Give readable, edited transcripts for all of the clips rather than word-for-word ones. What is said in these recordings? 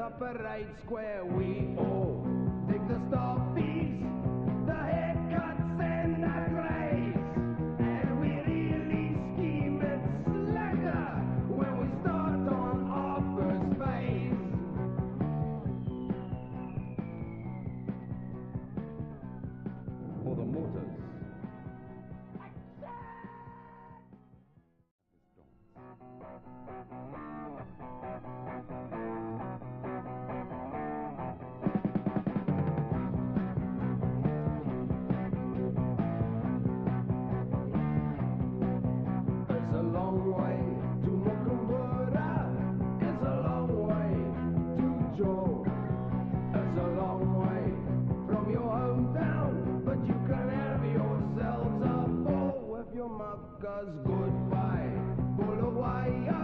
a parade square. We all dig the stoppies, the haircuts and the greys, and we really scheme it slacker when we start on our first phase. For the motors. It's a long way to Mukumbura. It's a long way to Joe. It's a long way from your hometown, but you can have yourselves a ball with your muckers. Goodbye, pull away, yo.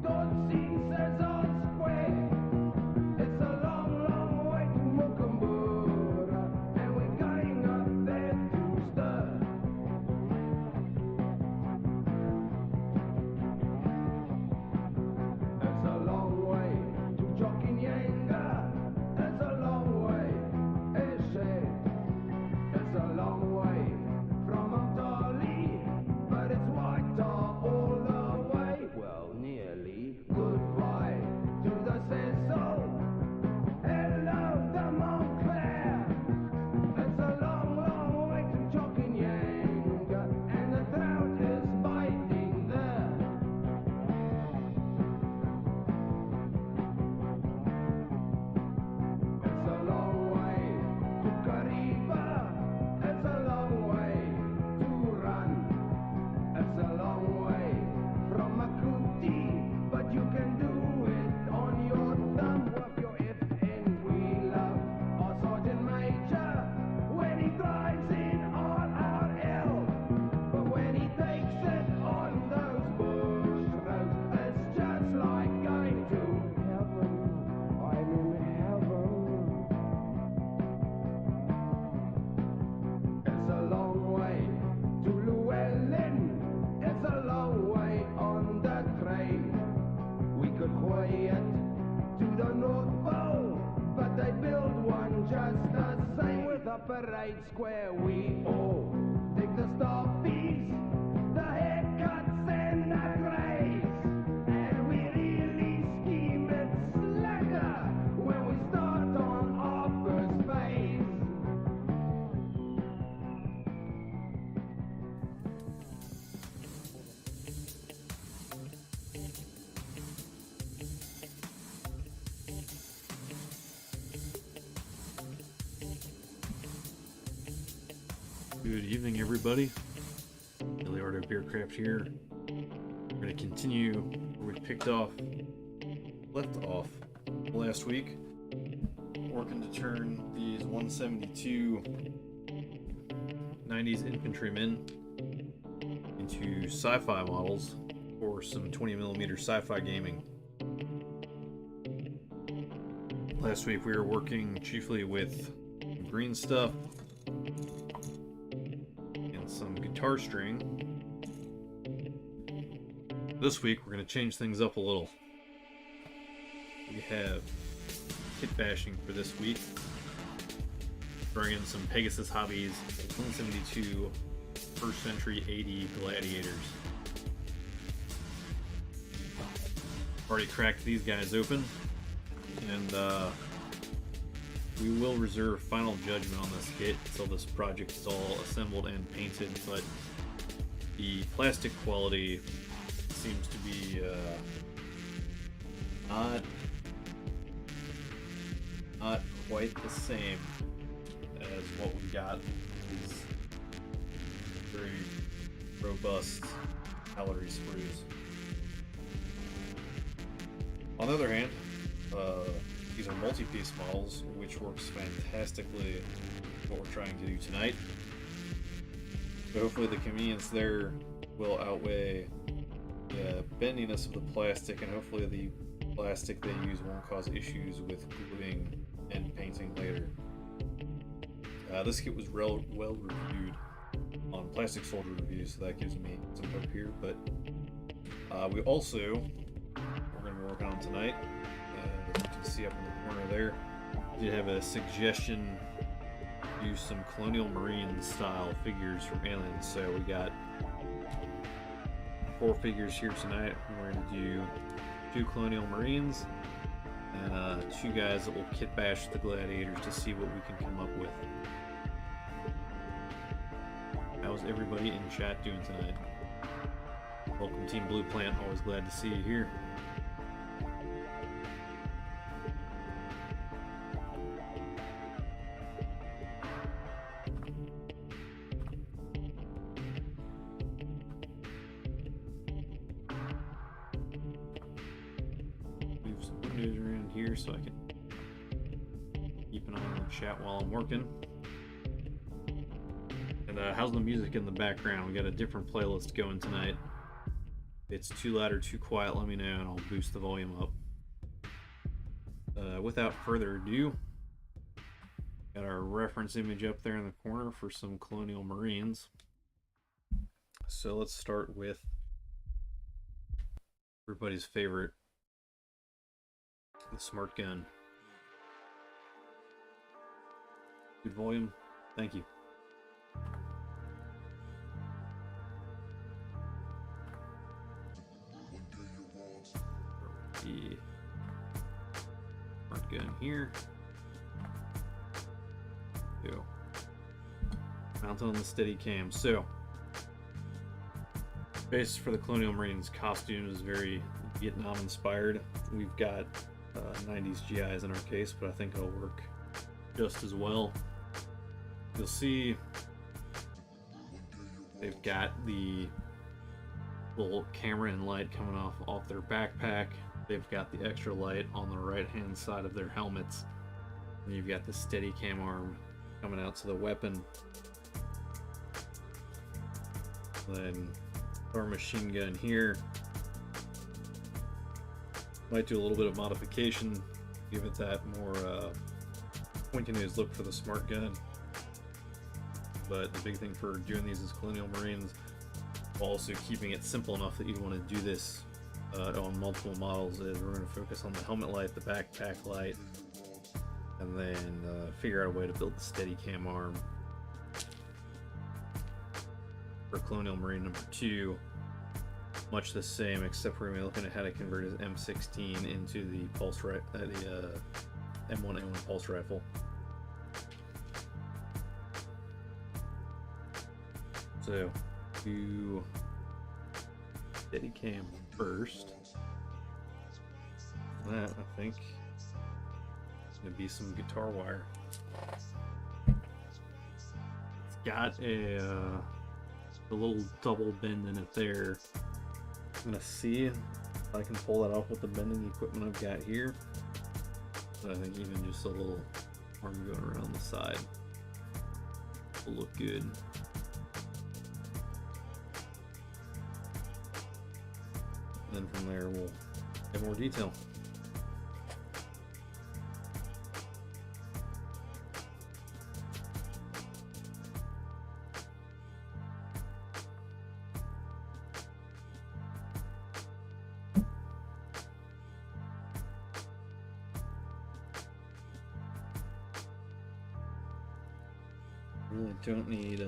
Dodgy says on square. It's a long, long way to Mukumbura, and we're going up there to stir. It's a long way to Jokinyanga. It's a long way, it's a long way from Umtali, but it's white tar all the way. Well, nearly. Goodbye to the Cecil. Hello, the Montclair. It's a long, long way to Jokinyanga, and the drought is biting there. It's a long way to Kariba. It's a long way to run. It's a long way from Makuti, but you can do it on your thumb with your FN. We love our Sergeant Major when he drives in RRL, but when he takes it on those bush roads, it's just like going to heaven. I'm in heaven. It's a long way to Llewellyn. It's a long way on the train. We could quiet to the North Pole, but they build one just the same with a parade square. We all dig the stoppies, the haircuts and the greys, and we really scheme it slacker when we start on our first phase. Good evening, everybody. Daily Art of Beercraft here. We're going to continue where we left off last week. Working to turn these 172 90s infantrymen into sci-fi models for some 20mm sci-fi gaming. Last week we were working chiefly with green stuff, some guitar string. This week we're going to change things up a little. We have kit bashing for this week. Bring in some Pegasus Hobbies 172 first century AD gladiators. Already cracked these guys open, and we will reserve final judgment on this kit until this project is all assembled and painted, but the plastic quality seems to be not quite the same as what we got. These very robust calorie sprues. On the other hand, these are multi-piece models, which works fantastically with what we're trying to do tonight. So hopefully the convenience there will outweigh the bendiness of the plastic, and hopefully the plastic they use won't cause issues with gluing and painting later. This kit was well reviewed on Plastic Soldier Reviews, so that gives me some hope here. But we're going to be working on tonight. You can see up in the corner there. Did have a suggestion to use some Colonial Marine style figures from Aliens, so we got 4 figures here tonight. We're going to do 2 Colonial Marines and 2 guys that will kit bash the gladiators to see what we can come up with. How's everybody in chat doing tonight? Welcome Team Blue Plant, always glad to see you here. Move some windows around here so I can keep an eye on the chat while I'm working. And how's the music in the background? We got a different playlist going tonight. If it's too loud or too quiet, let me know and I'll boost the volume up. Without further ado, got our reference image up there in the corner for some Colonial Marines. So let's start with everybody's favorite, the smart gun. Good volume, thank you. The smart gun here. Go. Mounted on the steady cam. So, basis for the Colonial Marines costume is very Vietnam inspired. We've got 90s GIs in our case, but I think it'll work just as well. You'll see they've got the little camera and light coming off their backpack. They've got the extra light on the right hand side of their helmets, and you've got the steady cam arm coming out to the weapon. Then our machine gun here, might do a little bit of modification, give it that more pointy nose look for the smart gun. But the big thing for doing these as Colonial Marines, while also keeping it simple enough that you want to do this on multiple models, is we're going to focus on the helmet light, the backpack light, and then figure out a way to build the steady cam arm. For Colonial Marine number 2, much the same, except for we're looking at how to convert his M16 into the pulse M1A1 pulse rifle. So, do steady cam first. That, I think, is going to be some guitar wire. It's got a little double bend in it there. I'm going to see if I can pull that off with the bending equipment I've got here. But I think even just a little arm going around the side will look good. Then from there we'll get more detail. Really don't need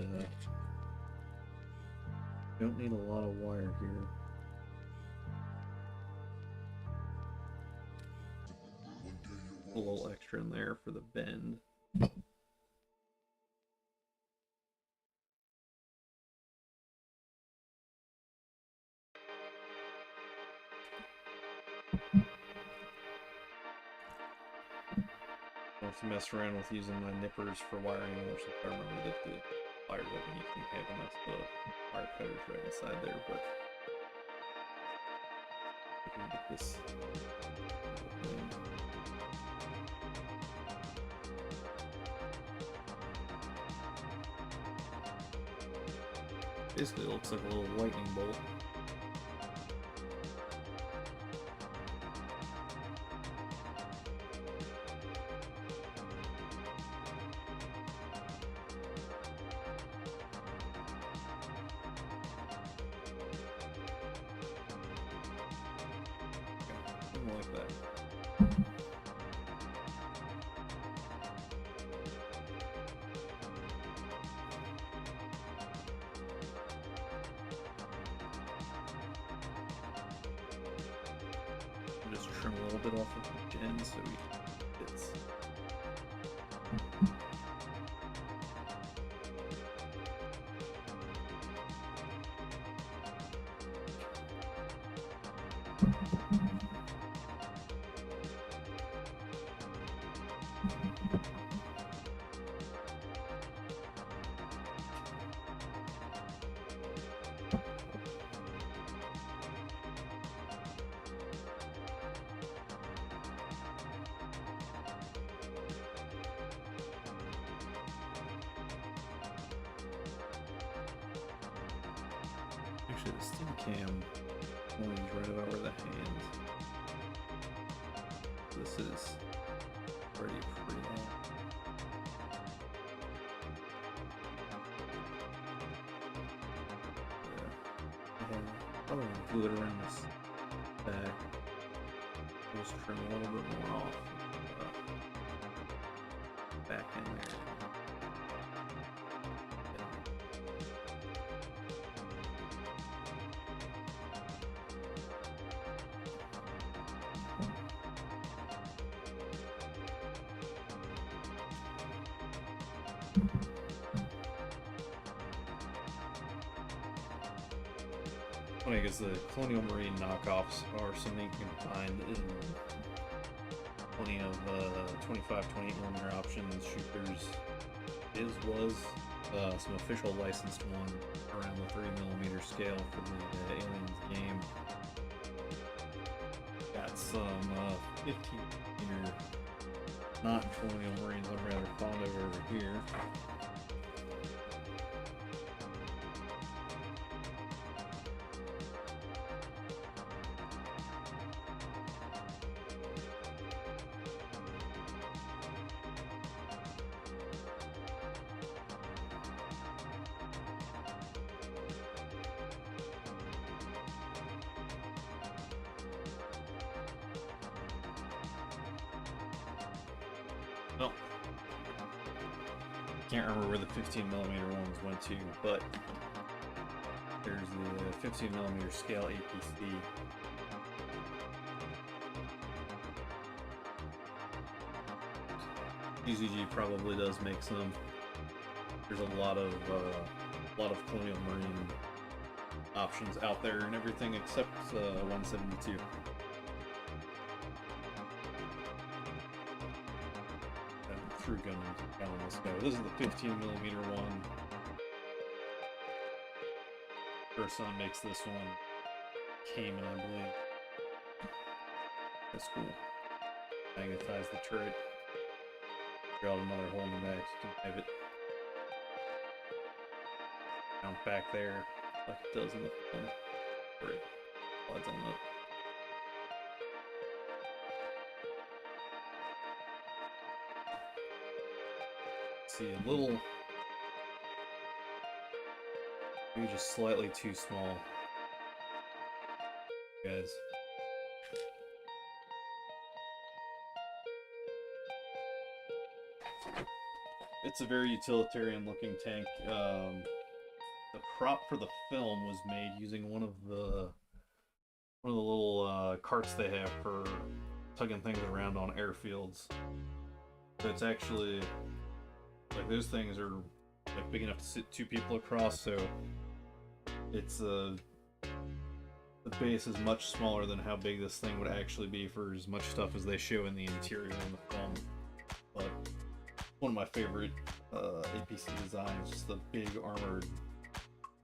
a lot of wire here. A little extra in there for the bend. I'll have to mess around with using my nippers for wiring more, since I remember that the wire doesn't need to have enough wire cutters right inside there, but we can get this. Basically, it looks like a little lightning bolt. Something like that. trim a little bit off of each end so it fits. Actually, the stem cam points right about where the hand. This is already pretty long. Yeah, probably glue it around this back. Just trim a little bit more off back in there. Funny because the Colonial Marine knockoffs are something you can find in plenty of 25-28mm options, shooters. Was some official licensed one around the 3mm scale for the Aliens game. Got some 15mm not Colonial Marines I'm rather fond of over here. Well, can't remember where the 15mm ones went to, but there's the 15mm scale APC. DZG probably does make some. There's a lot of Colonial Marine options out there and everything except 172. True gun down on this guy. This is the 15mm one. First one makes this one. Cayman, I believe. That's cool. Magnetize the turret. Drill another hole in the back. You can have it down back there like it does in the film. Where it slides on up. See, a little, maybe just slightly too small, guys. It's a very utilitarian looking tank. The prop for the film was made using one of the little carts they have for tugging things around on airfields. So it's actually like those things are like big enough to sit two people across, so it's the base is much smaller than how big this thing would actually be for as much stuff as they show in the interior on the film. But one of my favorite APC designs, just the big armored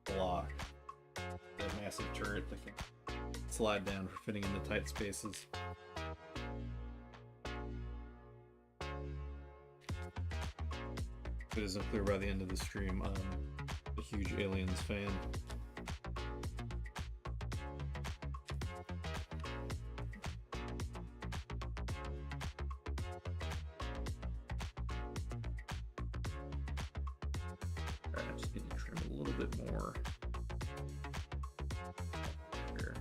block, the massive turret that can slide down for fitting into tight spaces. If it isn't clear by the end of the stream, I'm a huge Aliens fan. Alright, I just need to trim a little bit more. Here.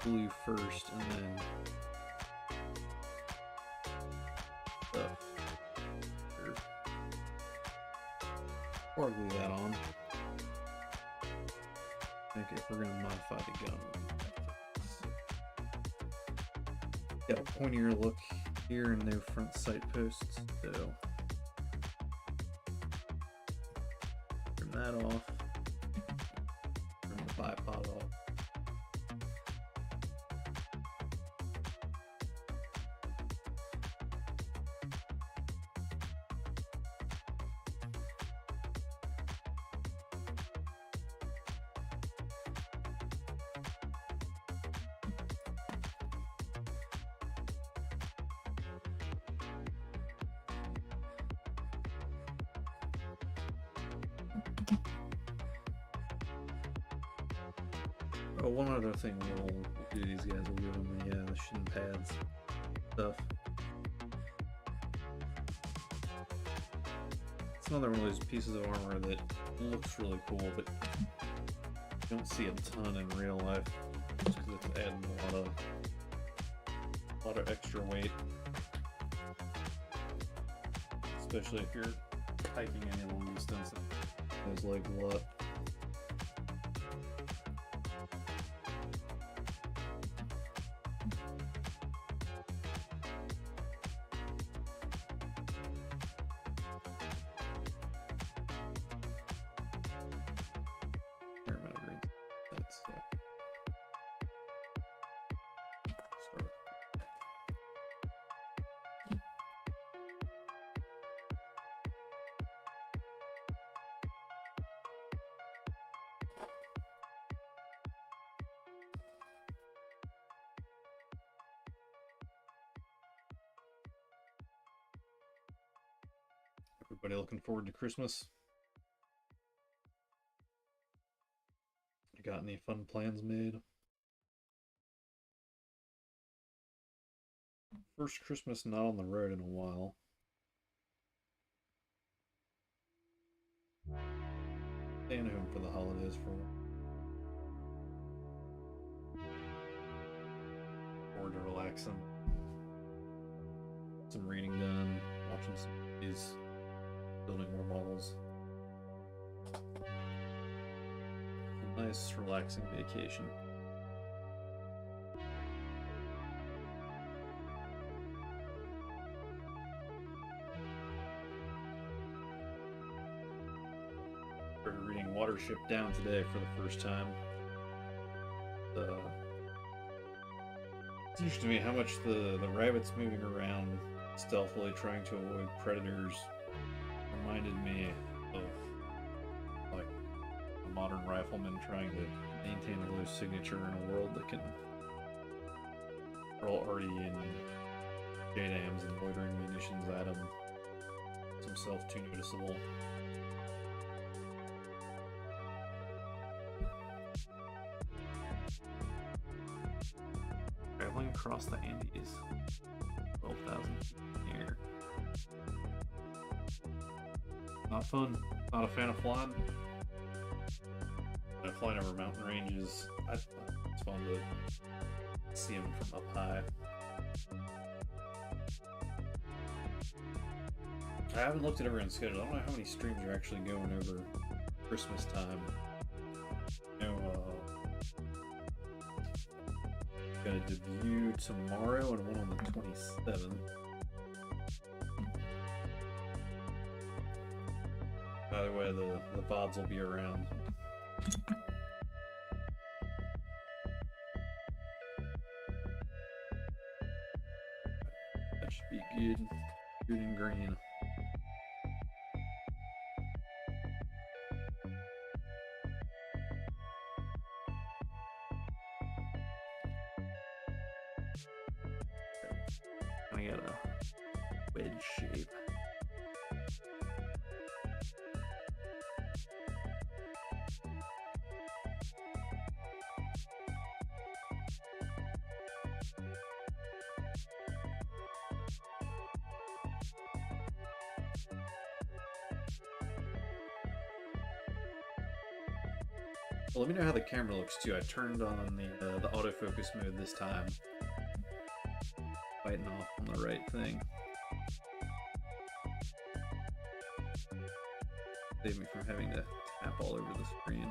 blue first, and then or glue that on. Okay, if we're going to modify the gun, got a pointier look here and no front sight posts, so trim that off, trim the bipod off. Oh, one other thing we'll do these guys, we'll give them the shin pads stuff. It's another one of those pieces of armor that looks really cool, but you don't see a ton in real life just because it's adding a lot of extra weight, especially if you're hiking any long distance. Those legs a lot. Everybody looking forward to Christmas? You got any fun plans made? First Christmas not on the road in a while. Staying home for the holidays for a while. Forward to relaxing. Some reading done, watching some movies, building more models. A nice, relaxing vacation. Started reading Watership Down today for the first time. It's interesting to me how much the rabbits moving around stealthily trying to avoid predators reminded me of like a modern rifleman trying to maintain a low signature in a world that can roll already in JDAMs and loitering munitions at him. It's himself too noticeable. Traveling across the Andes, 12,000 feet in the air. Not fun. Not a fan of flying. Flying over mountain ranges, it's fun to see them from up high. I haven't looked at everyone's schedule. I don't know how many streams are actually going over Christmas time. You know, got a debut tomorrow and one on the 27th. By the way, the VODs will be around. That should be good. Good and green. I got a wedge shape. Well, let me know how the camera looks too. I turned on the autofocus mode this time. Fighting off on the right thing. Save me from having to tap all over the screen.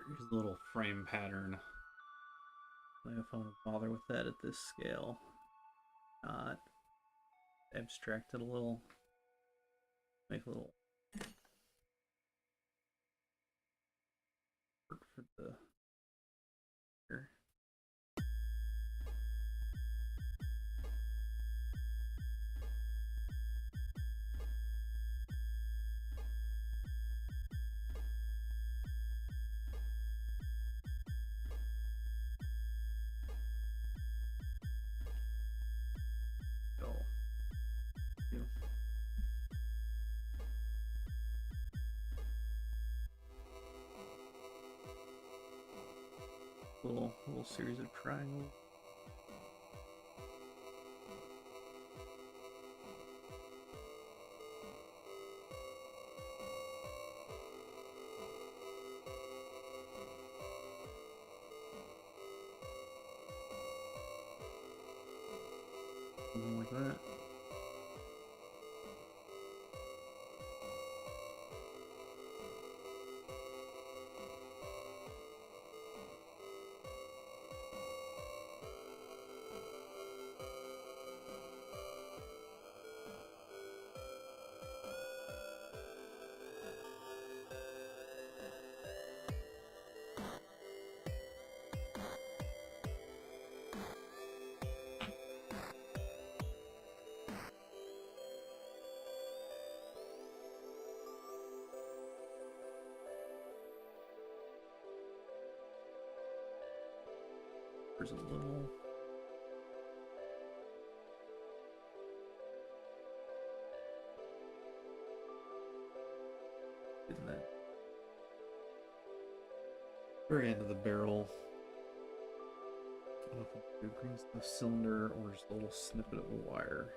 Here's a little frame pattern. I don't know if I want to bother with that at this scale. Not abstract it a little. Make a little work for the here. Little series of triangles. Something like that. There's a little in that very end of the barrel. I don't know if it's a green stuff cylinder or just a little snippet of a wire.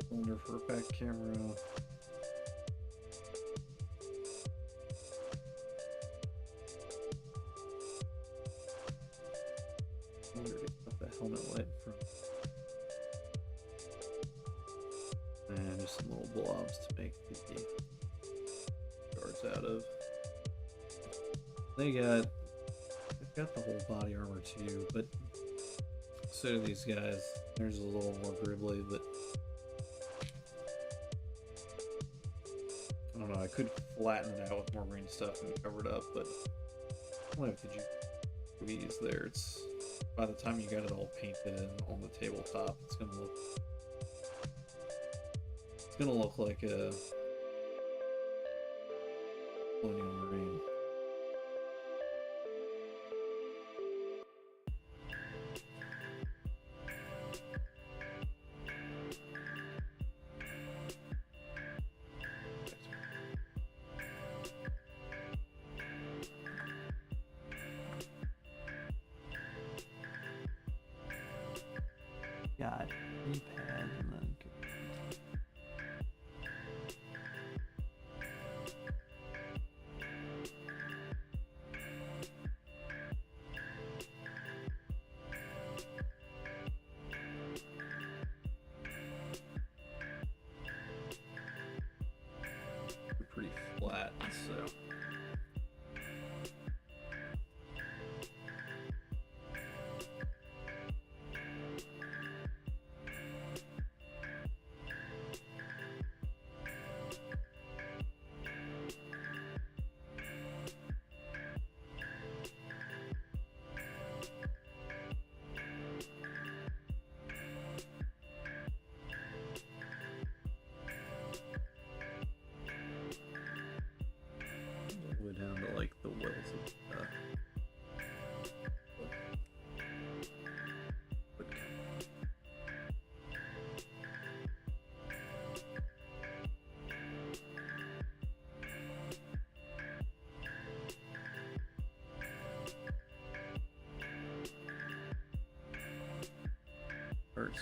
Cylinder for a back camera. I wonder if the helmet light from. And just some little blobs to make the guards out of. They've got the whole body armor too, but so do these guys. There's a little more gribbly, but I don't know. I could flatten it out with more green stuff and cover it up, but I don't have to Scobie's there. It's by the time you got it all painted and on the tabletop, it's gonna look like a Colonial Marine. Got knee pads and then They're pretty flat, so. Way down to like the wells of hurts.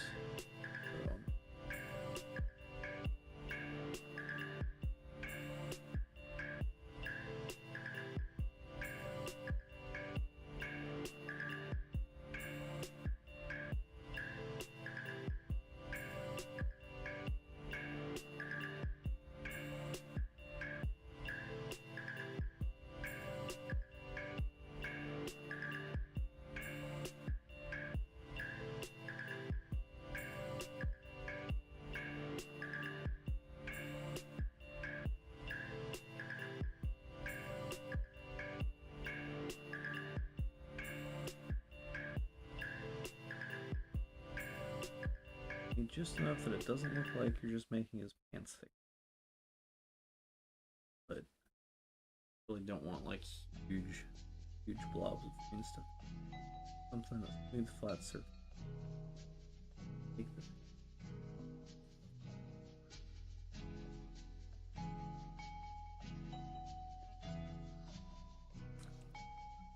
Just enough that it doesn't look like you're just making his pants thick. But really don't want like huge blobs of green stuff. Something that's smooth, flat surface. Take this.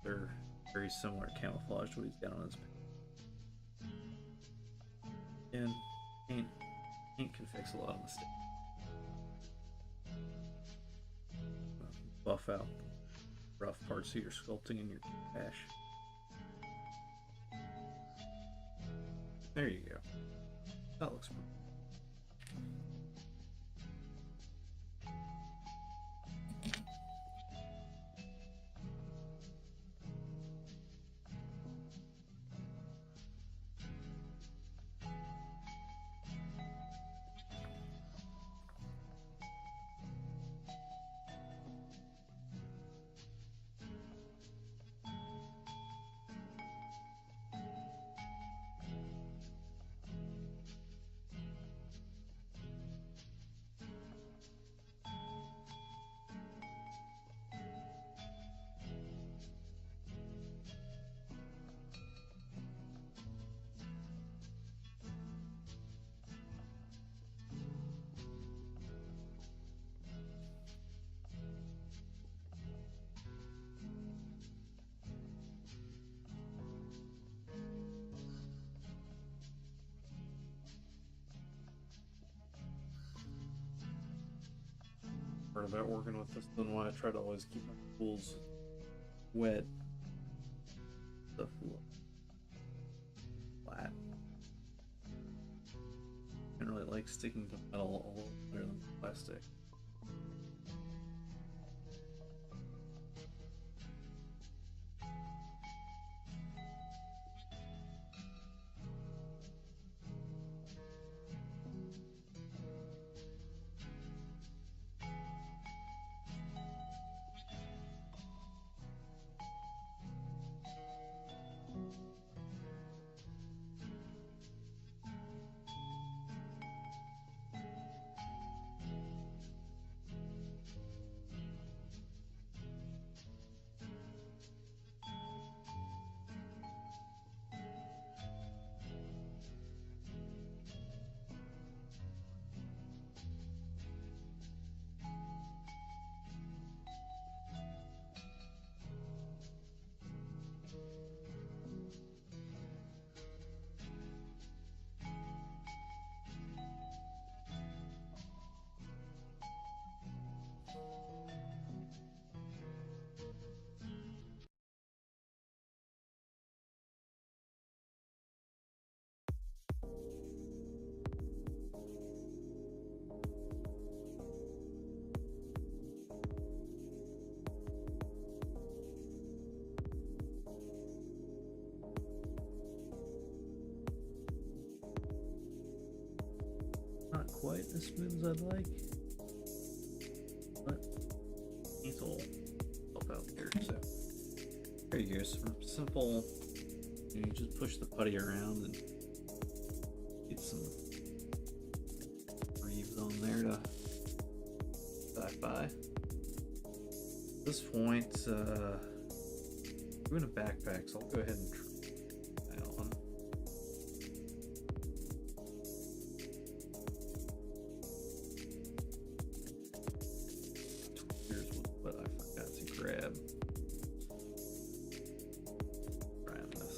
They're very similar camouflage to what he's got on his pants. And paint can fix a lot of mistakes. Buff out the rough parts of your sculpting and your cash. There you go. That looks pretty. Part about working with this than why I try to always keep my tools wet. Stuff flat. I really like sticking to metal a little better than plastic. quite as smooth as I'd like, but these will help out here. So there you go. Some simple. You just push the putty around and get some reeves on there to Sci-fi. At this point, doing a backpack, so I'll go ahead and try that on. Here's what I forgot to grab. Trying this.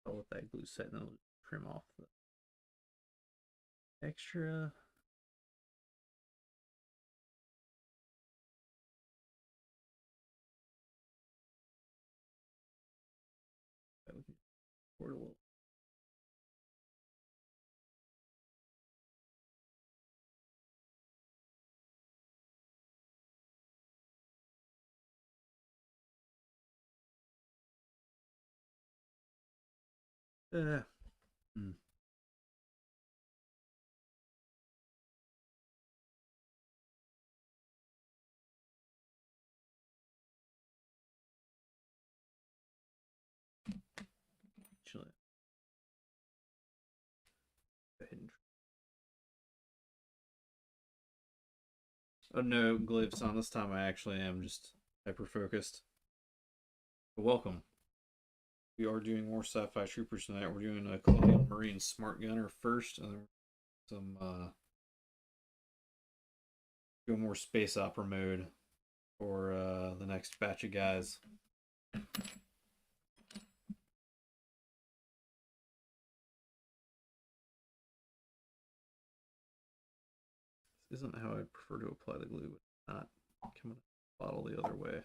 With that glue set, and I'll trim off the extra. That we can pour a little. Hmm. Actually, go ahead and. Oh no, glyphs on this time. I actually am just hyper focused. But welcome. We are doing more sci-fi troopers tonight. We're doing a Colonial Marine Smart Gunner first, and then some go more space opera mode for the next batch of guys. isn't how I prefer to apply the glue, but not coming out of the bottle the other way.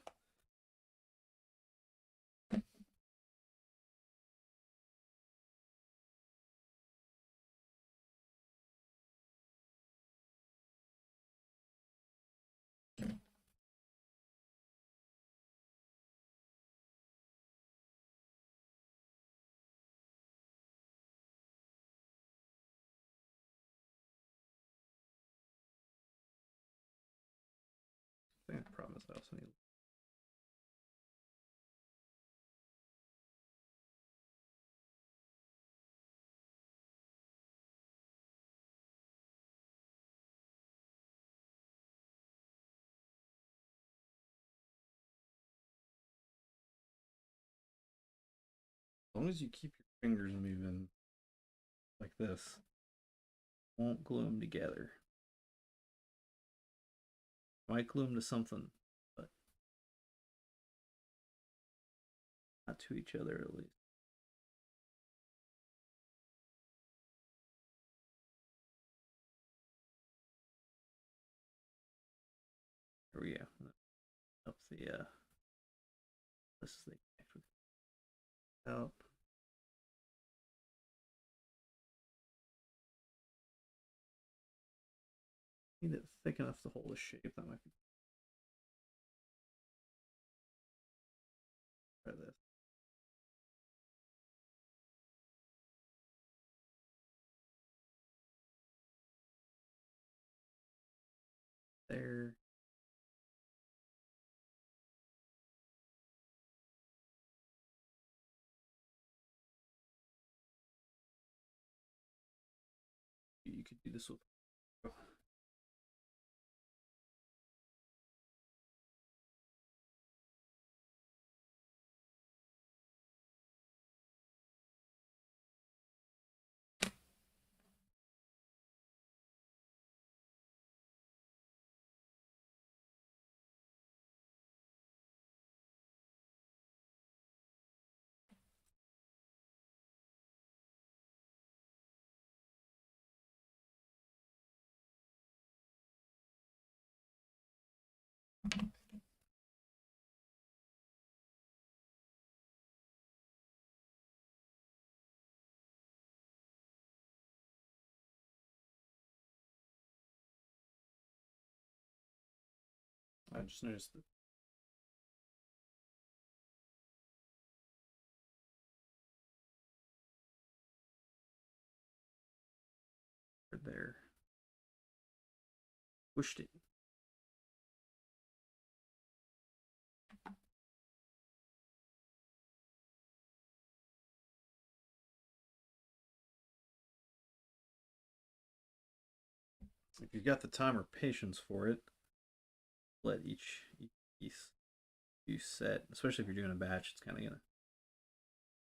I think the problem is I also need. As long as you keep your fingers moving like this, won't glue them together. Might glue them to something, but not to each other at least. There we go. Up the this thing up. Need it thick enough to hold a shape. That might be. Try this. There. You could do this with. I just noticed that. There. Pushed it. If you've got the time or patience for it, let each piece you set, especially if you're doing a batch, it's kind of gonna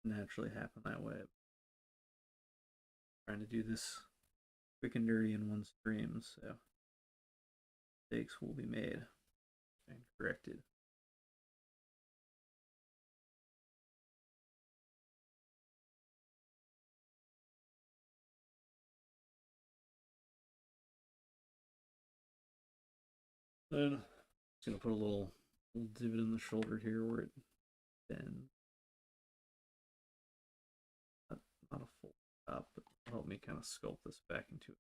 naturally happen that way. Trying to do this quick and dirty in one stream, so mistakes will be made and corrected. Then I'm just gonna put a little divot in the shoulder here where it bends. Not a full stop, but it'll help me kind of sculpt this back into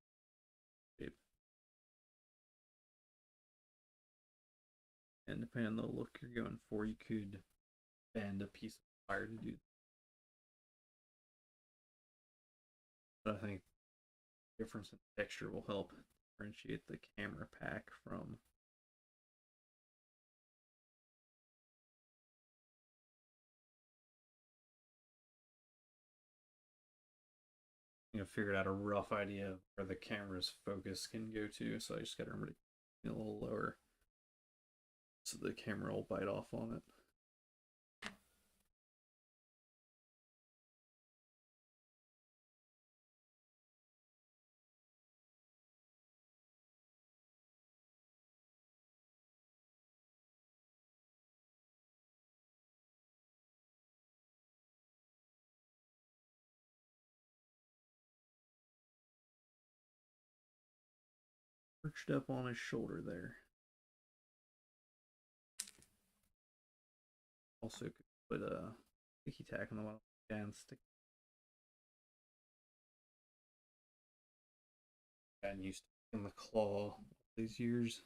shape. And depending on the look you're going for, you could bend a piece of wire to do that. But I think the difference in texture will help differentiate the camera pack from figured out a rough idea of where the camera's focus can go to, so I just gotta remember to get a little lower so the camera will bite off on it. perched up on his shoulder there. Also could put a sticky tack on the bottom and stick. Gotten used to in the claw all these years.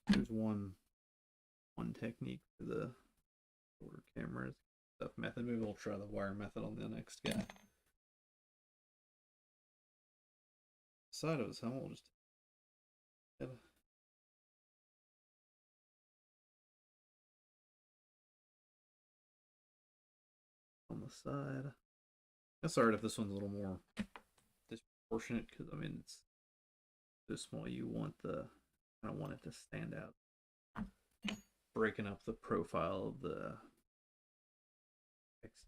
There's one technique for the shoulder cameras stuff method. Maybe we'll try the wire method on the next guy. Side of his helmet, we'll just on the side. That's alright if this one's a little more disproportionate, because I mean it's so small. You want the I want it to stand out, breaking up the profile of the text.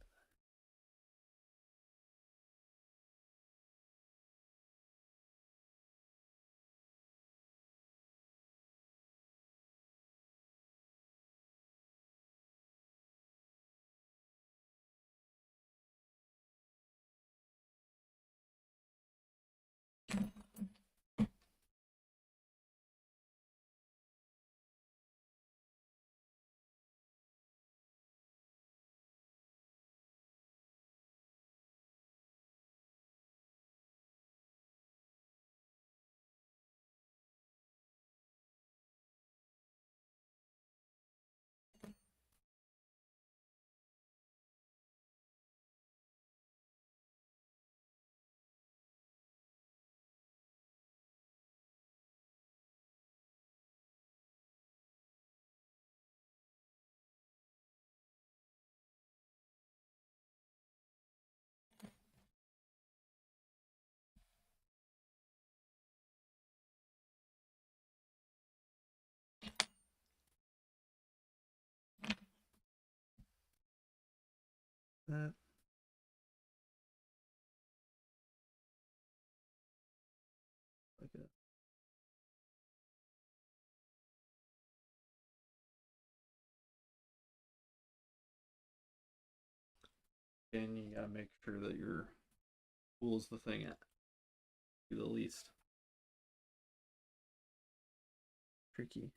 That like a and you gotta make sure that your pulls the thing at to the least. Tricky.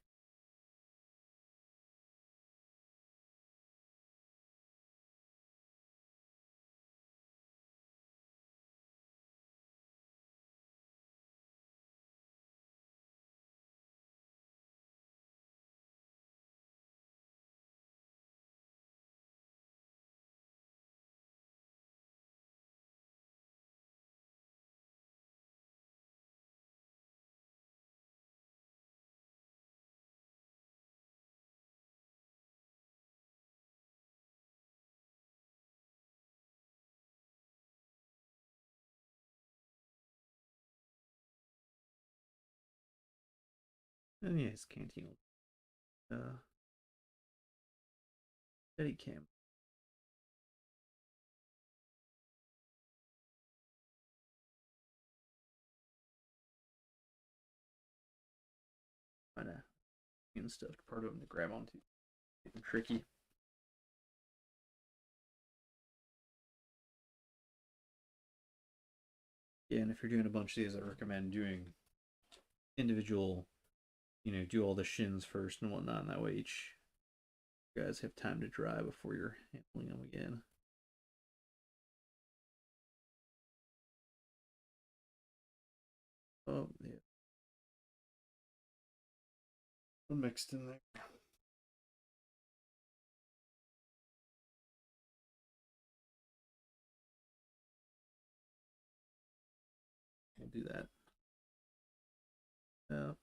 And yeah, his canteen steady cam. Find a and stuff part of him to grab onto. Getting tricky. Yeah, and if you're doing a bunch of these, I recommend doing individual, do all the shins first and whatnot, and that way each you guys have time to dry before you're handling them again. Oh, yeah. Mixed in there. We'll do that. Yep.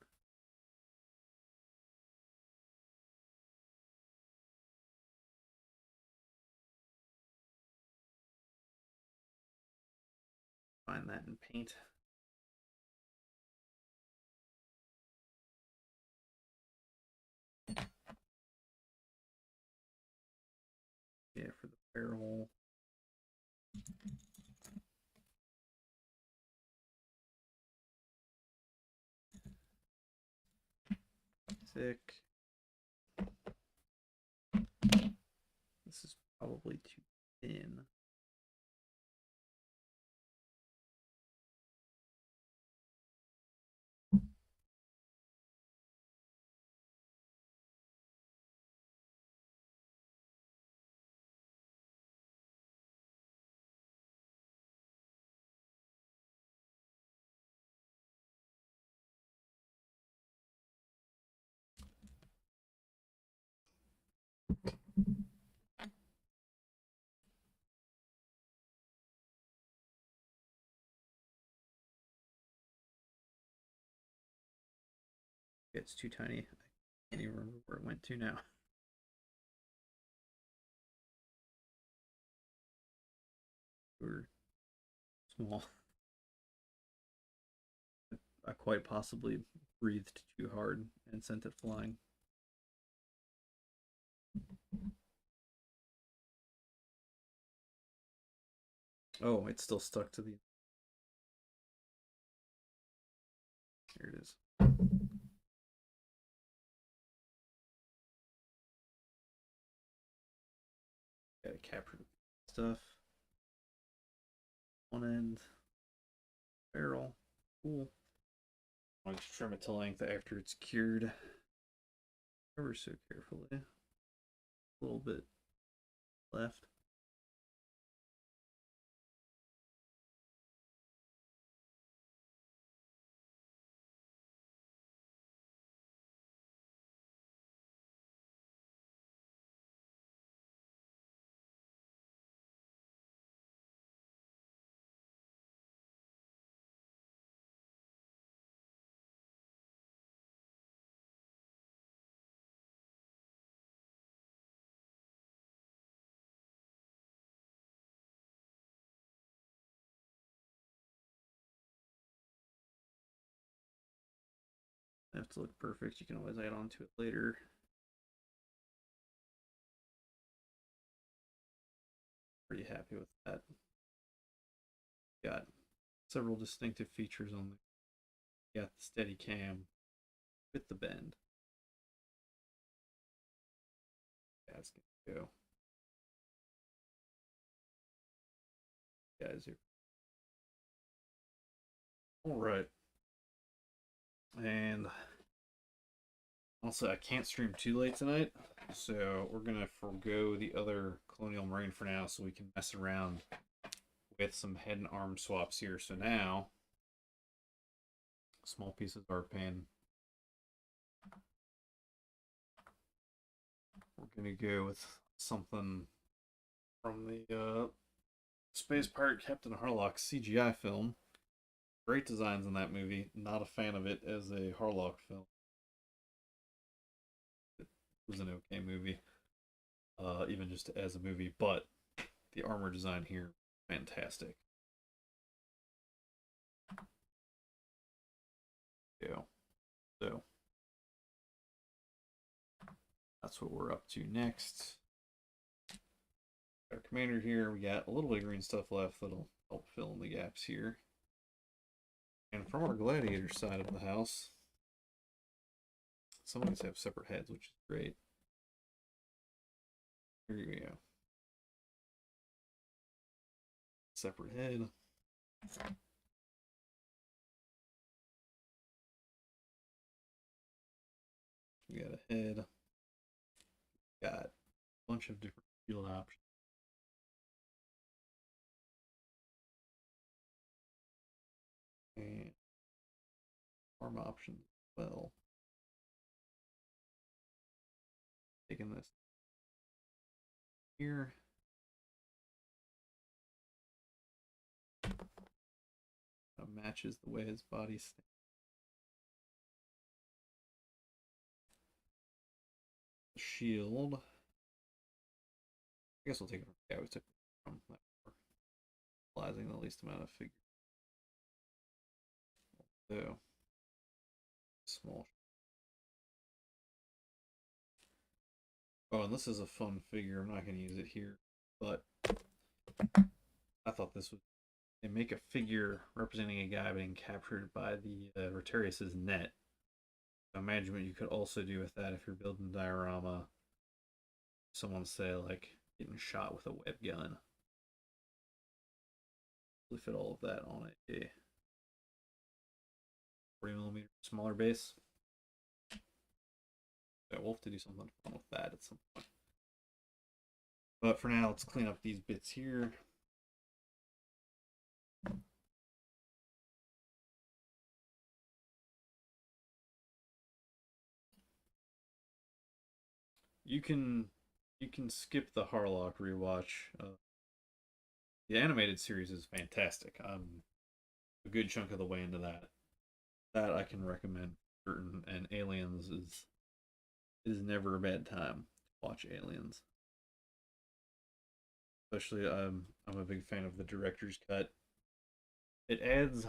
Find that in paint. Yeah, for the barrel. Thick. This is probably too thin. It's too tiny. I can't even remember where it went to now. We're small. I quite possibly breathed too hard and sent it flying. Oh, it's still stuck to the... There it is. Gotta capture stuff. One end. Barrel. Cool. I'll just trim it to length after it's cured. Ever so carefully. A little bit left. Have to look perfect. You can always add on to it later. Pretty happy with that. Got several distinctive features on there. Got the steady cam with the bend. That's gonna go. Guys here. All right. And also, I can't stream too late tonight, so we're gonna forego the other Colonial Marine for now, so we can mess around with some head and arm swaps here. So now, small pieces of art paint. We're gonna go with something from the Space Pirate Captain Harlock CGI film. Great designs in that movie. Not a fan of it as a Harlock film. It was an okay movie, even just as a movie, but the armor design here, fantastic. Yeah. So that's what we're up to next. Our commander here, we got a little bit of green stuff left that'll help fill in the gaps here. And from our gladiator side of the house, some of these have separate heads, which is great. Here we go. Separate head. We got a head. Got a bunch of different field options. And arm options as well. Taking this here. Matches the way his body stands. Shield. I guess we'll take it from the guy we took from that before. Utilizing the least amount of figure. So small. Oh, and this is a fun figure. I'm not going to use it here, but I thought this was. They make a figure representing a guy being captured by the Rhodesians' net. Imagine what you could also do with that if you're building a diorama. Someone say like getting shot with a web gun. Really fit all of that on a 40mm smaller base. So we'll have to do something fun with that at some point. But for now, let's clean up these bits here. You can skip the Harlock rewatch. The animated series is fantastic. I'm a good chunk of the way into that. That I can recommend. And Aliens Aliens is it is never a bad time to watch Aliens. Especially, I'm a big fan of the director's cut. It adds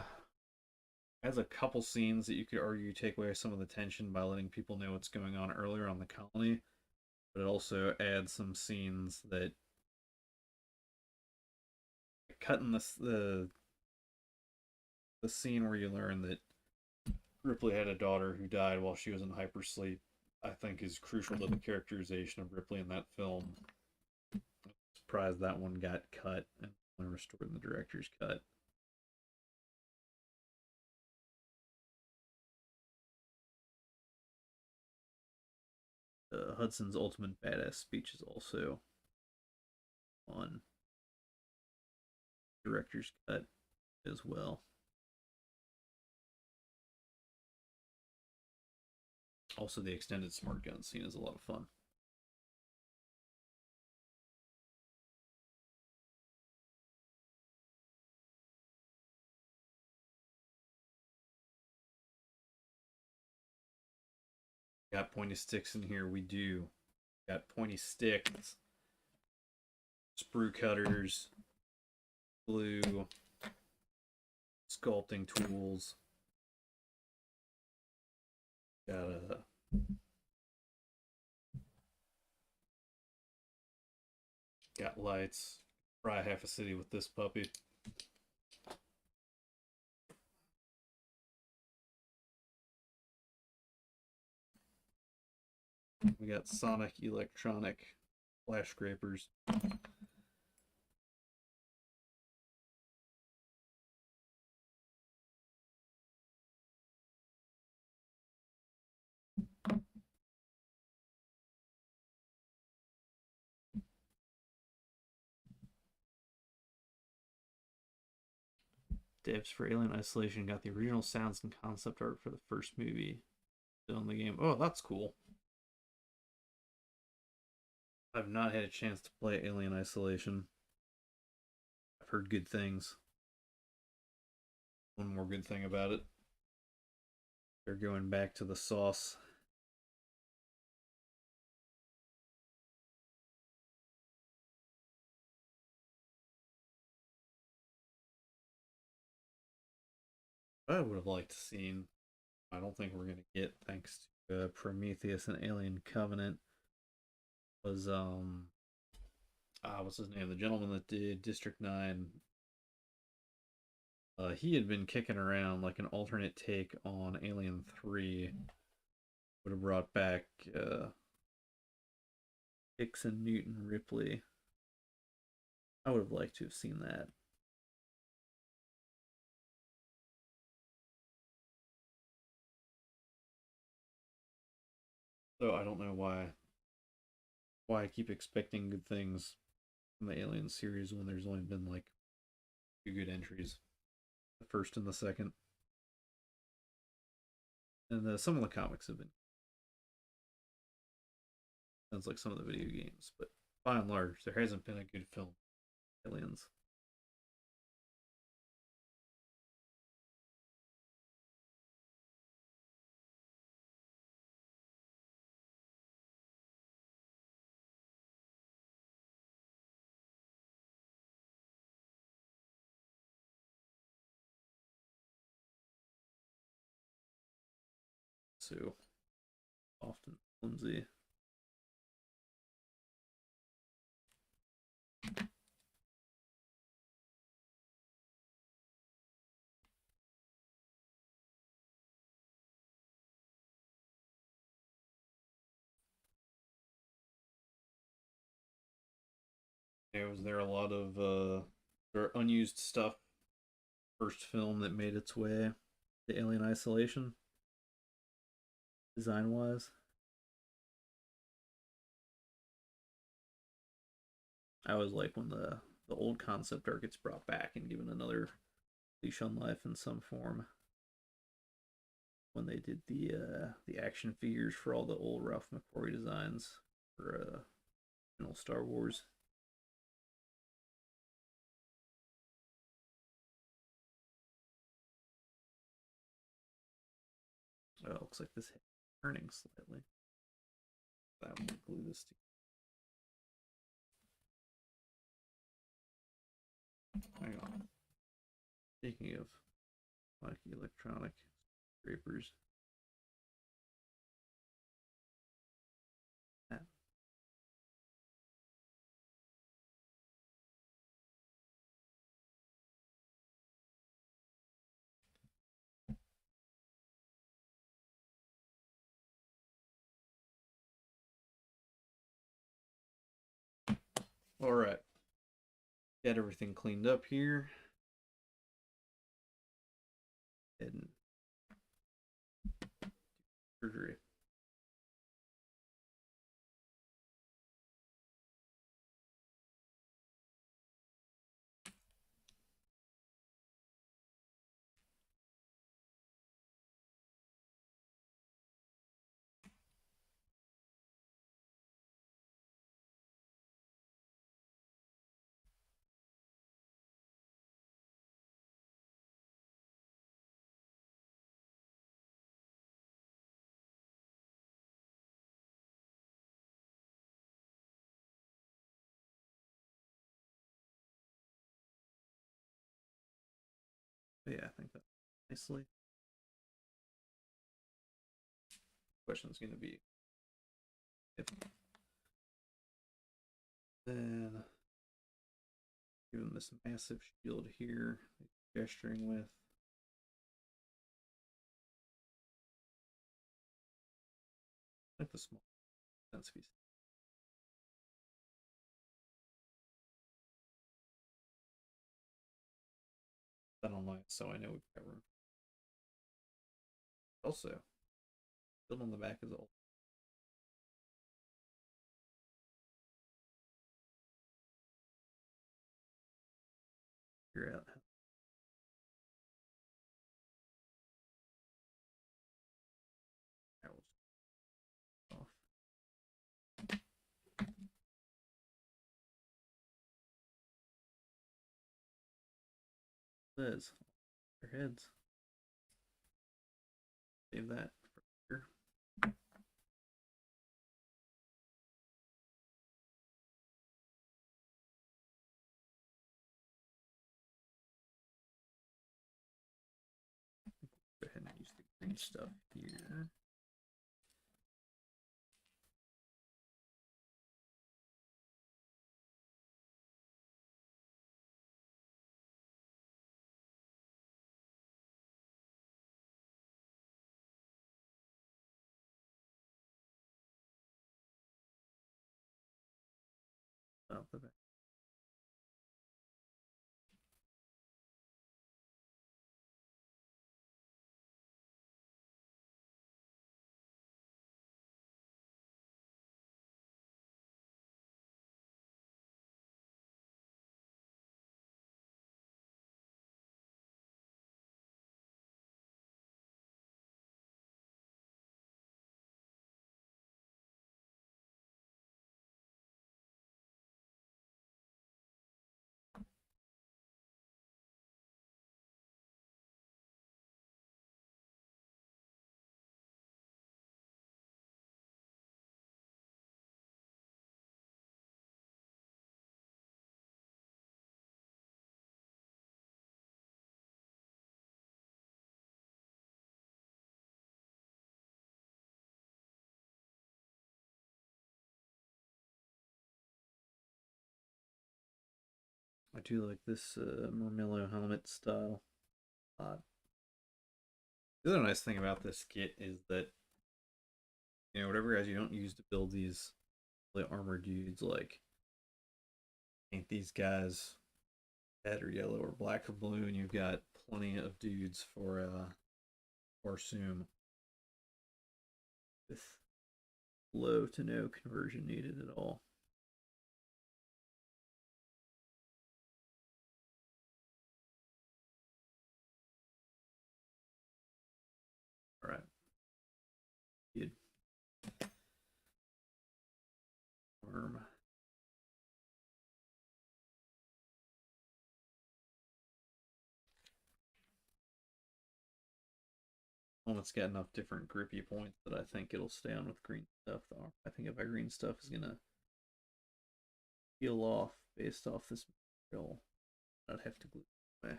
a couple scenes that you could argue take away some of the tension by letting people know what's going on earlier on the colony, but it also adds some scenes that cutting the scene where you learn that Ripley had a daughter who died while she was in hypersleep, I think is crucial to the characterization of Ripley in that film. I'm surprised that one got cut and only restored in the director's cut. Hudson's ultimate badass speech is also on director's cut as well. Also, the extended smart gun scene is a lot of fun. Got pointy sticks in here. We do. Got pointy sticks, sprue cutters, glue, sculpting tools. Got lights. Fry half a city with this puppy. We got sonic electronic flash scrapers. Devs for Alien Isolation got the original sounds and concept art for the first movie still in the game. Oh, that's cool. I've not had a chance to play Alien Isolation. I've heard good things. One more good thing about it. They're going back to the sauce. I would have liked to seen. I don't think we're gonna get, thanks to Prometheus and Alien Covenant. Was what's his name? The gentleman that did District 9. He had been kicking around like an alternate take on Alien 3. Would have brought back Hicks and Newton Ripley. I would have liked to have seen that. So I don't know why I keep expecting good things from the Alien series when there's only been like 2 good entries. The first and the second. And some of the comics have been. Sounds like some of the video games, but by and large, there hasn't been a good film. Aliens. So often flimsy. Yeah, was there a lot of unused stuff? First film that made its way to Alien Isolation, design wise. I always like when the old concept art gets brought back and given another leash on life in some form. When they did the action figures for all the old Ralph McQuarrie designs for original Star Wars. Oh, it looks like this turning slightly. That will glue this together. Hang on. Speaking of like electronic scrapers. All right, got everything cleaned up here. And surgery. But yeah, I think that nicely. Question's going to be if then give him this massive shield here, gesturing with. Like the small sense piece. I don't know, so I know we've got room. Also, build on the back is old. Figure out how. Off. Liz, their heads. Save that for later. Go ahead and use the green stuff here. Out the back. I do like this Mermillo helmet style. The other nice thing about this kit is that, you know, whatever guys you don't use to build these armored dudes, like paint these guys red or yellow or black or blue, and you've got plenty of dudes for Barsoom with low to no conversion needed at all. All right. Good. Arm. one that's got enough different grippy points that I think it'll stay on with green stuff, though. I think if my green stuff is gonna peel off based off this material, I'd have to glue it away.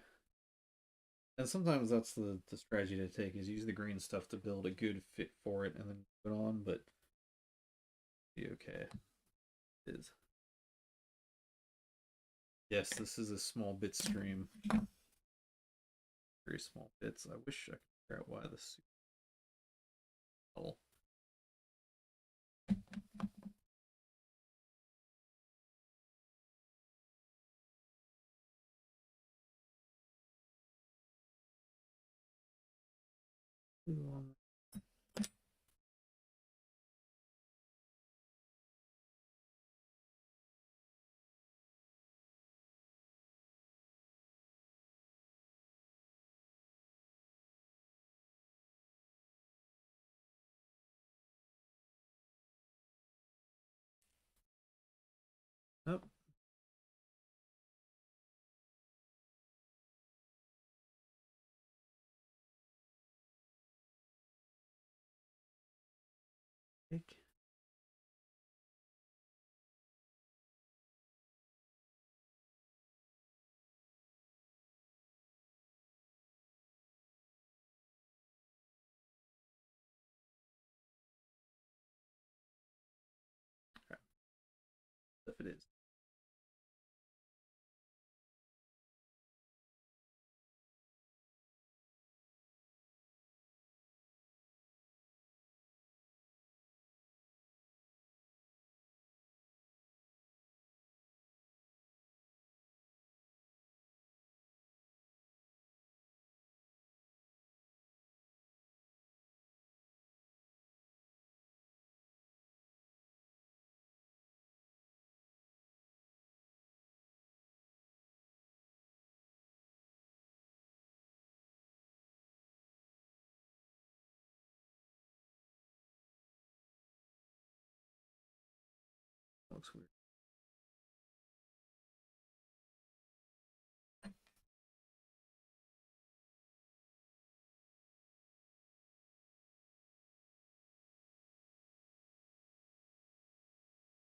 And sometimes that's the strategy to take, is use the green stuff to build a good fit for it and then put it on, but be okay. It is. Yes, this is a small bit stream. Very small bits. I wish I could figure out why this model. Nope. Okay. If it is. Looks weird.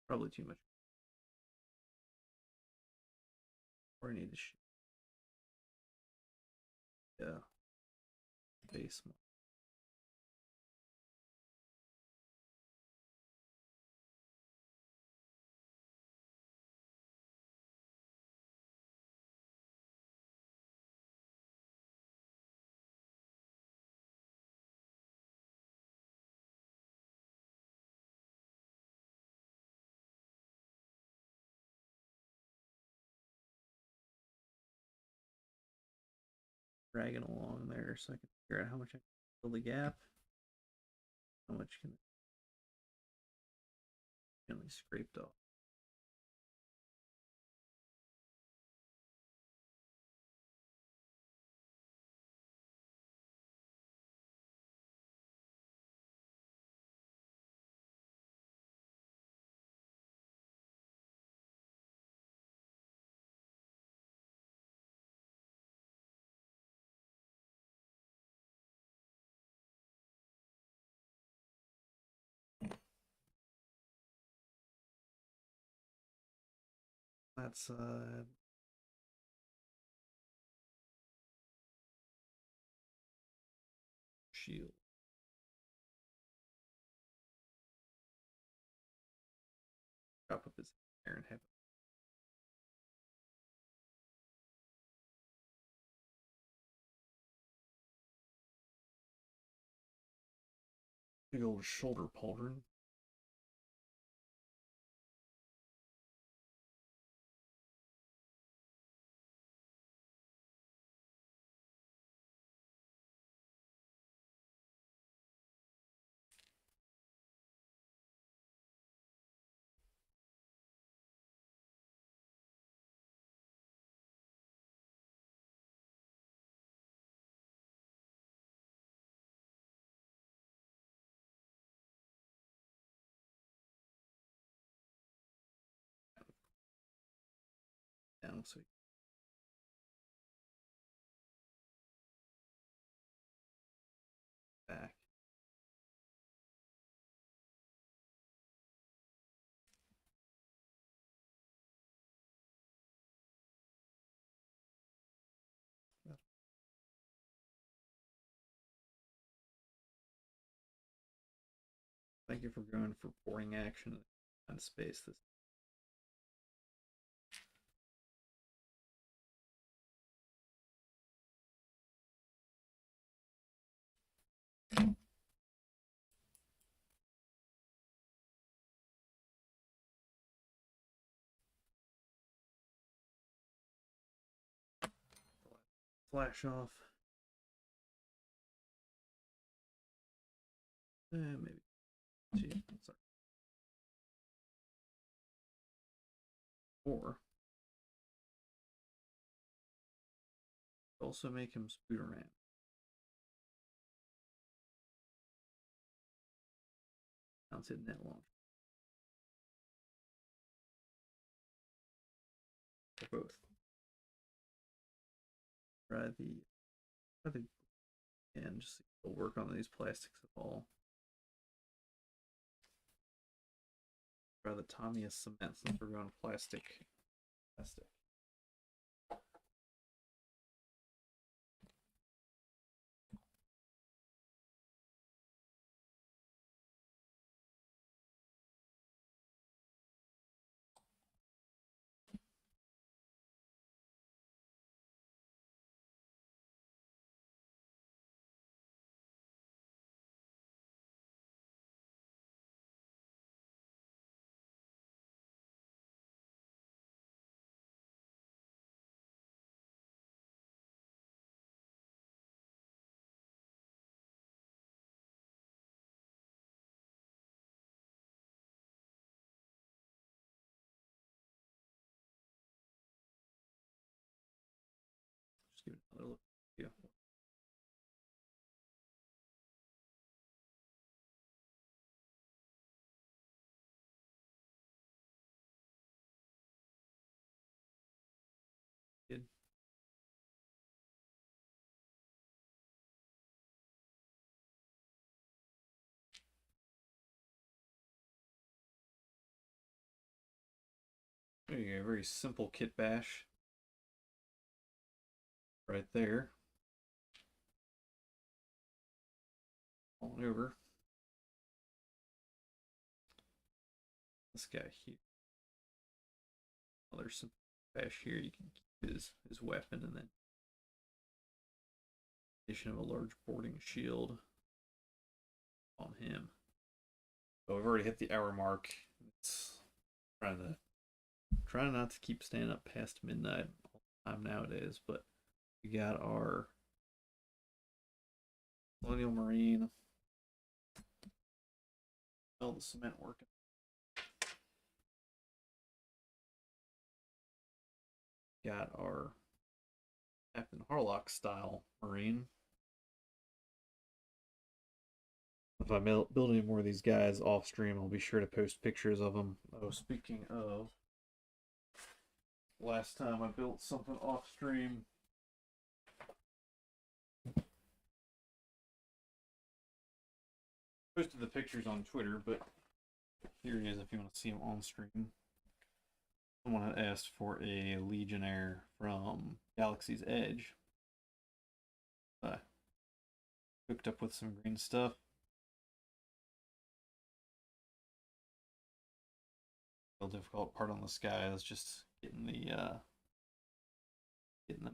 Probably too much. Or I need to yeah. Base. Dragging along there so I can figure out how much I can fill the gap. How much can gently scraped off. That's shield. Chop up his hair and have big old shoulder pauldron. Down so back. Thank you for going for boarding action in space. This flash off. Maybe. Gee, sorry. Or also make him Spooderman. Mounted net launch. For both. Try the and just work on these plastics at all. Try the Tamiya cement since we're going plastic. Just give it another look. Yeah. Good. There you go, very simple kit bash. Right there. On over. This guy here. Another simple bash here. You can keep his weapon and then addition of a large boarding shield on him. So we've already hit the hour mark. It's trying not to keep staying up past midnight all the time nowadays, but we got our Colonial Marine. Oh, the cement working. Got our Captain Harlock style Marine. If I build any more of these guys off stream, I'll be sure to post pictures of them. Oh, speaking of, last time I built something off stream. Posted the pictures on Twitter, but here it is if you want to see them on stream. Someone had asked for a Legionnaire from Galaxy's Edge. Hooked up with some green stuff. The difficult part on this guy is just getting the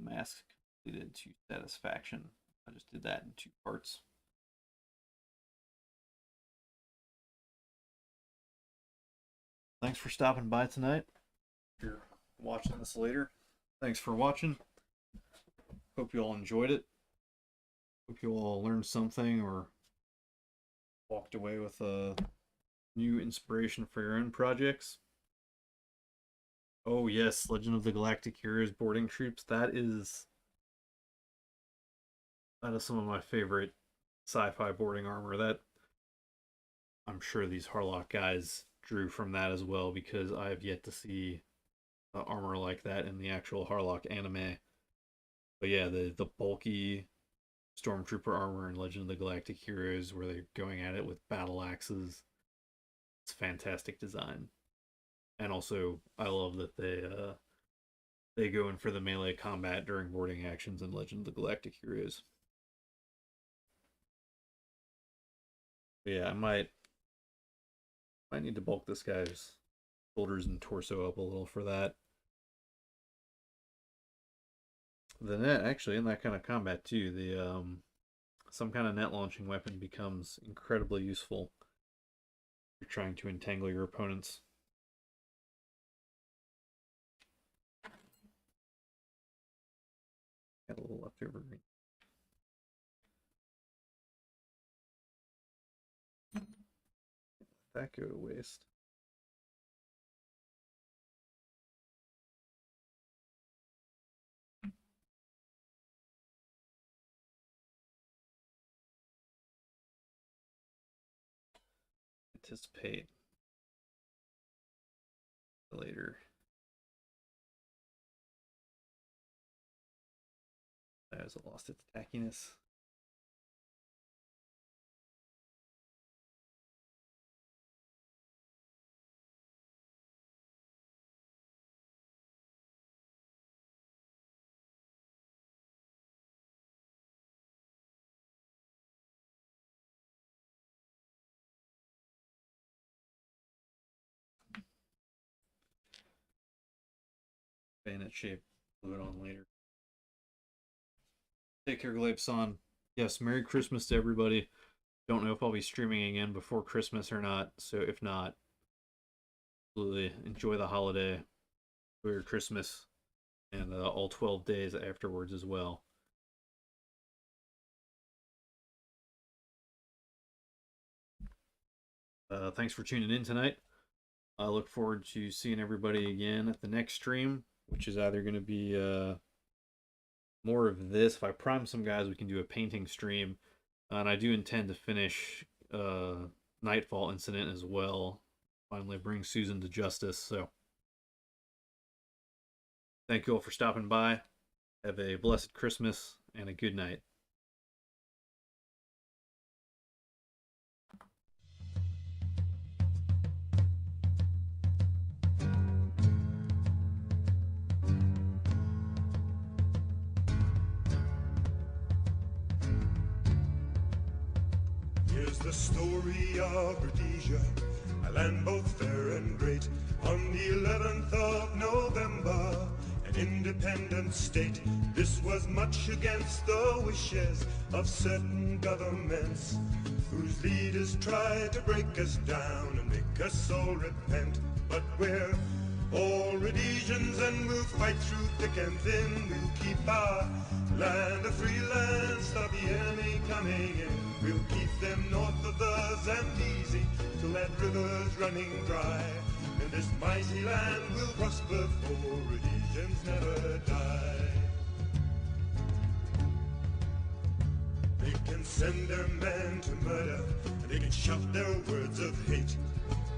mask completed to satisfaction. I just did that in 2 parts. Thanks for stopping by tonight. If you're watching this later, thanks for watching. Hope you all enjoyed it. Hope you all learned something or walked away with a new inspiration for your own projects. Oh yes, Legend of the Galactic Heroes boarding troops. That is some of my favorite sci-fi boarding armor. That I'm sure these Harlock guys drew from that as well, because I have yet to see armor like that in the actual Harlock anime. But yeah, the bulky Stormtrooper armor in Legend of the Galactic Heroes, where they're going at it with battle axes. It's fantastic design. And also, I love that they go in for the melee combat during boarding actions in Legend of the Galactic Heroes. But yeah, I might I need to bulk this guy's shoulders and torso up a little for that. The net, actually, in that kind of combat too, the some kind of net launching weapon becomes incredibly useful if you're trying to entangle your opponents. Got a little leftover green. Let that go to waste. Anticipate later. That has lost its tackiness. Bayonet shape, move it on later. Take care, Glapson. Yes, Merry Christmas to everybody. Don't know if I'll be streaming again before Christmas or not, so if not, absolutely enjoy the holiday, enjoy your Christmas, and all 12 days afterwards as well. Thanks for tuning in tonight. I look forward to seeing everybody again at the next stream, which is either going to be more of this. If I prime some guys, we can do a painting stream. And I do intend to finish Nightfall Incident as well. Finally bring Susan to justice. So thank you all for stopping by. Have a blessed Christmas and a good night. The story of Rhodesia, a land both fair and great. On the 11th of November, an independent state. This was much against the wishes of certain governments, whose leaders tried to break us down and make us all repent. But we're all Rhodesians and we'll fight through thick and thin. We'll keep our land a free land, stop the enemy coming in. We'll keep them north of the Zambezi till that river's running dry. And this mighty land will prosper, for Rhodesians never die. They can send their men to murder, and they can shout their words of hate.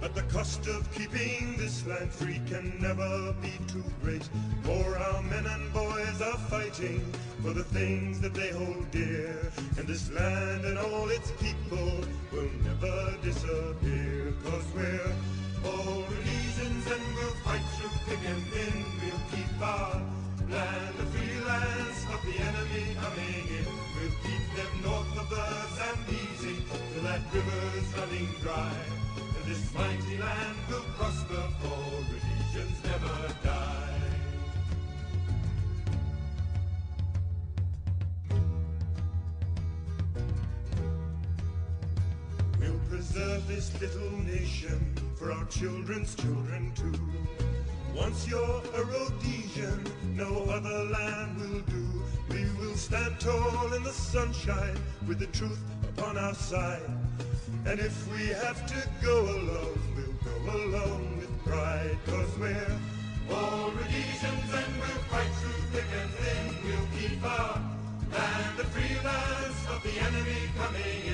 But the cost of keeping this land free can never be too great. For our men and boys are fighting for the things that they hold dear. And this land and all its people will never disappear. 'Cause we're all Rhodesians and we'll fight through thick and thin. We'll keep our land a free land, stop the enemy coming in. We'll keep them north of the Zambezi till that river's running dry. This mighty land will prosper, for Rhodesians never die. We'll preserve this little nation for our children's children too. Once you're a Rhodesian, no other land will do. We will stand tall in the sunshine with the truth upon our side. And if we have to go alone, we'll go alone with pride. 'Cause we're all Rhodesians and we'll fight through thick and thin. We'll keep our land a free land, stop the enemy coming in.